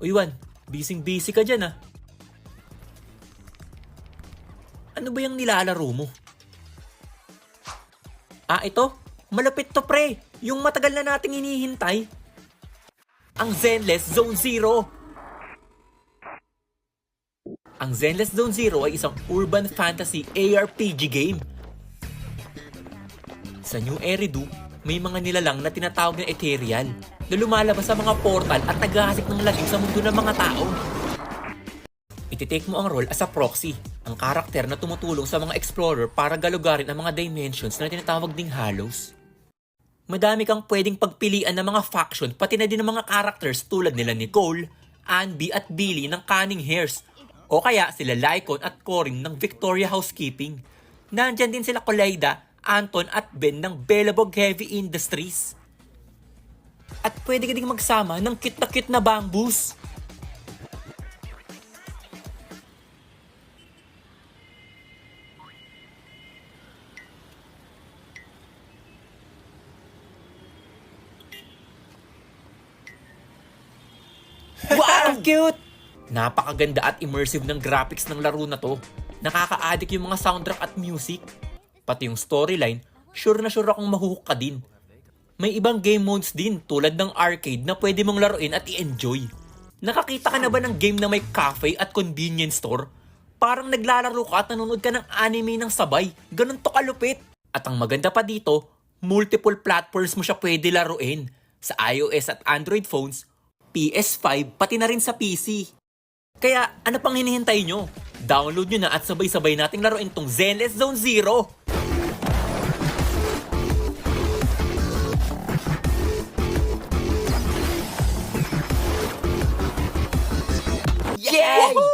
Uy, Juan, busy-busy ka dyan ah. Ano ba yung nilalaro mo? Ah, ito? Malapit to pre! Yung matagal na nating hinihintay. Ang Zenless Zone Zero! Ang Zenless Zone Zero ay isang urban fantasy ARPG game. Sa New Eridu, may mga nilalang na tinatawag na ethereal na lumalabas sa mga portal at naghahasik ng lagim sa mundo ng mga tao. Ititake mo ang role as a proxy, ang karakter na tumutulong sa mga explorer para galugarin ang mga dimensions na tinatawag ding Hallows. Madami kang pwedeng pagpilian ng mga faction pati na din ng mga characters tulad nila Nicole, Anby at Billy ng Cunning Hairs o kaya sila Lycon at Corin ng Victoria Housekeeping. Nandyan din sila Kolayda, Anton at Ben ng Belabog Heavy Industries. At pwede ka ding magsama ng cute na bamboos. Wow! Ang cute! Napakaganda at immersive ng graphics ng laro na to. Nakaka-addict yung mga soundtrack at music. Pati yung storyline, sure na sure akong mahuhook ka din. May ibang game modes din tulad ng arcade na pwede mong laruin at i-enjoy. Nakakita ka na ba ng game na may cafe at convenience store? Parang naglalaro ka at nanonood ka ng anime ng sabay. Ganun to kalupit. At ang maganda pa dito, multiple platforms mo siya pwede laruin. Sa iOS at Android phones, PS5, pati na rin sa PC. Kaya ano pang hinihintay nyo? Download nyo na at sabay-sabay nating laruin tong Zenless Zone Zero! Yay!